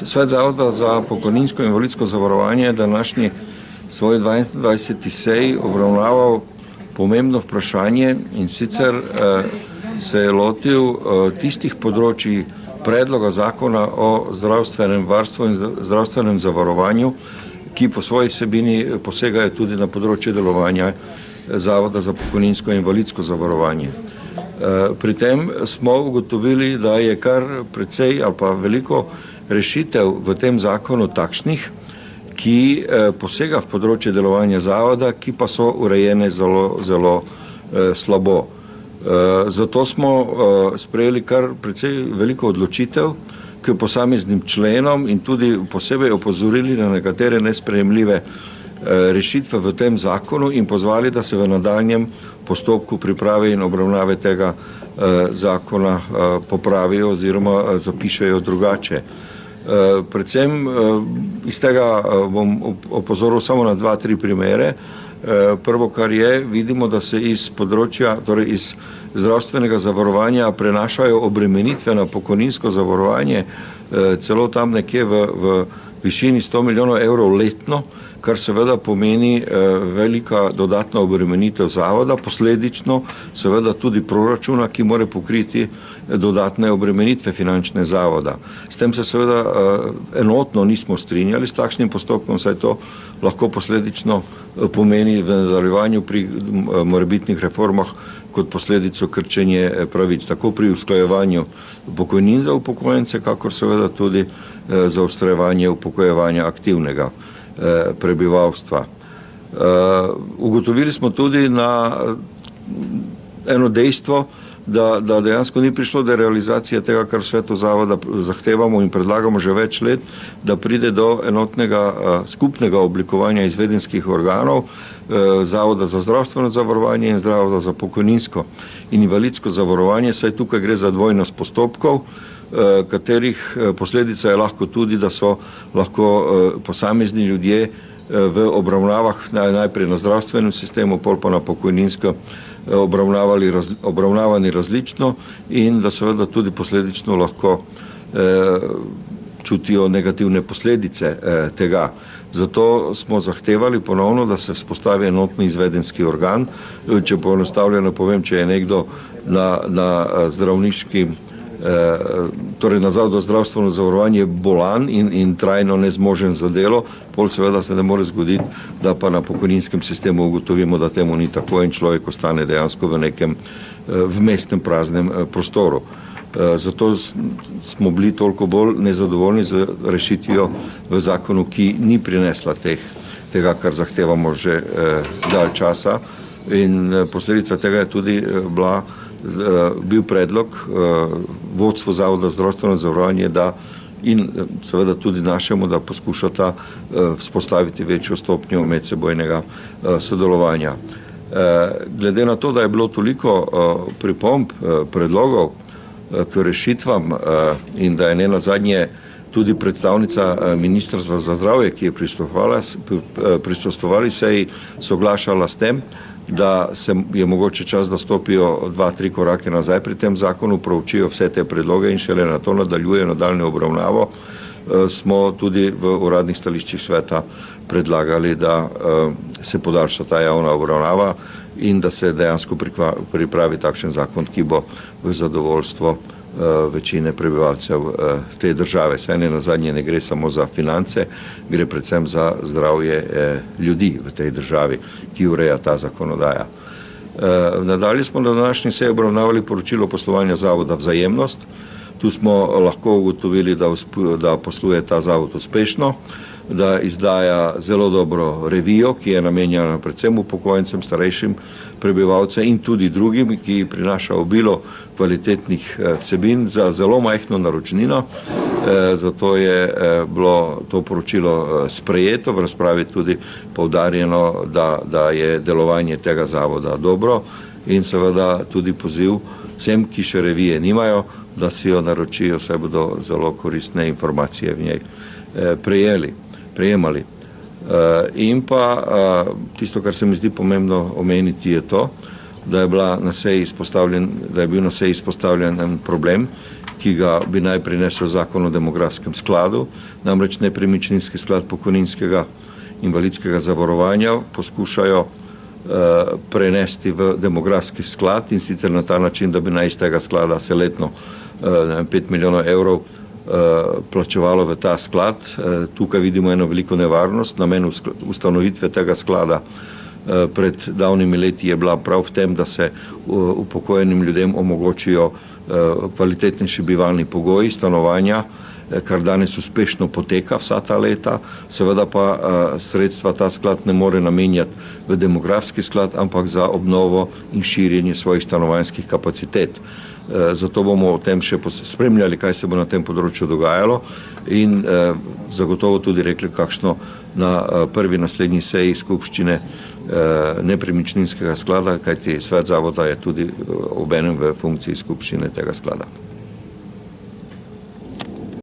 Svet Zavoda za pokojninsko in invalidsko zavarovanje današnji svoj 22. seji obravnaval pomembno vprašanje in sicer se je lotil tistih področji predloga zakona o zdravstvenem varstvu in zdravstvenem zavarovanju, ki po svoji vsebini posegajo tudi na področje delovanja Zavoda za pokojninsko in invalidsko zavarovanje. Pri tem smo ugotovili, da je kar precej ali pa veliko rešitev v tem zakonu takšnih, ki posega v področje delovanja zavoda, ki pa so urejene zelo slabo. Zato smo sprejeli kar precej veliko odločitev k posameznim členom in tudi posebej opozorili na nekatere nesprejemljive rešitve v tem zakonu in pozvali, da se v nadaljnjem postopku priprave in obravnave tega zakona popravijo oziroma zapišejo drugače. Predvsem iz tega bom opozoril samo na 2-3 primere. Prvo, kar je, vidimo, da se iz področja, torej iz zdravstvenega zavarovanja prenašajo obremenitve na pokojninsko zavarovanje, celo tam nekje v višini 100 milijonov evrov letno, kar seveda pomeni velika dodatna obremenitev zavoda, posledično seveda tudi proračuna, ki mora pokriti dodatne obremenitve finančne zavoda. S tem se seveda enotno nismo strinjali s takšnim postopkom, saj to lahko posledično pomeni v nadaljevanju pri morebitnih reformah kot posledico krčenje pravic, tako pri usklajevanju pokojnin za upokojence, kakor seveda tudi za ustrajevanje upokojevanja aktivnega prebivalstva. Ugotovili smo tudi na eno dejstvo, da dejansko ni prišlo do realizacije tega, kar v svetu zavoda zahtevamo in predlagamo že več let, da pride do enotnega skupnega oblikovanja izvedenskih organov Zavoda za zdravstveno zavarovanje in Zavoda za pokojninsko in invalidsko zavarovanje, saj tukaj gre za dvojnost postopkov, katerih posledica je lahko tudi, da so lahko posamezni ljudje v obravnavah najprej na zdravstvenem sistemu, pol pa na pokojninsko obravnavani različno in da seveda tudi posledično lahko čutijo negativne posledice tega. Zato smo zahtevali ponovno, da se vzpostavi enotni izvedenski organ. Če poenostavljeno povem, če je nekdo na zdravniški, torej na Zavodu za zdravstveno zavarovanje bolan in trajno nezmožen za delo, pol seveda se ne more zgoditi, da pa na pokojninskem sistemu ugotovimo, da temu ni tako in človek ostane dejansko v nekem vmesnem praznem prostoru. Zato smo bili toliko bolj nezadovoljni z rešitvijo v zakonu, ki ni prinesla tega, kar zahtevamo že dalj časa, in posledica tega je tudi bil predlog vodstvu Zavoda za zdravstveno zavarovanje, da in seveda tudi našemu, da poskušata vzpostaviti večjo stopnjo medsebojnega sodelovanja. Glede na to, da je bilo toliko pripomb, predlogov k rešitvam in da je nenazadnje tudi predstavnica Ministrstva za zdravje, ki je prisostvovali seji, soglašala s tem, da je mogoče čas, da stopijo 2-3 korake nazaj pri tem zakonu, proučijo vse te predloge in šele na to nadaljujejo nadaljnjo obravnavo, smo tudi v uradnih stališčih sveta predlagali, da se podaljša ta javna obravnava in da se dejansko pripravi takšen zakon, ki bo v zadovoljstvo večine prebivalcev te države. Saj nenazadnje ne gre samo za finance, gre predvsem za zdravje ljudi v tej državi, ki ureja ta zakonodaja. Nadalje smo na današnji seji obravnavali poročilo poslovanja Zavoda Vzajemnost. Tu smo lahko ugotovili, da posluje ta zavod uspešno, da izdaja zelo dobro revijo, ki je namenjena predvsem upokojencem, starejšim prebivalcem in tudi drugim, ki prinaša obilo kvalitetnih vsebin za zelo majhno naročnino. Zato je bilo to poročilo sprejeto, v razpravi tudi poudarjeno, da je delovanje tega zavoda dobro in seveda tudi poziv vsem, ki še revije nimajo, da si jo naročijo, saj bodo zelo koristne informacije v njej prejemali. In pa tisto, kar se mi zdi pomembno omeniti, je to, da je bil na seji izpostavljen en problem, ki ga bi naj prinesel zakon o demografskem skladu, namreč nepremičninski sklad pokojninskega invalidskega zavarovanja poskušajo prenesti v demografski sklad in sicer na ta način, da bi naj iz tega sklada se letno 5 milijonov evrov plačevalo v ta sklad. Tukaj vidimo eno veliko nevarnost. Namen ustanovitve tega sklada pred davnimi leti je bila prav v tem, da se upokojenim ljudem omogočijo kvalitetnejši bivalni pogoji, stanovanja, kar danes uspešno poteka vsa ta leta. Seveda pa sredstva ta sklad ne more namenjati v demografski sklad, ampak za obnovo in širjenje svojih stanovanjskih kapacitet. Zato bomo o tem še spremljali, kaj se bo na tem področju dogajalo in zagotovo tudi rekli, kakšno na prvi naslednji seji skupščine nepremičninskega sklada, kajti svet zavoda je tudi obenem v funkciji skupščine tega sklada.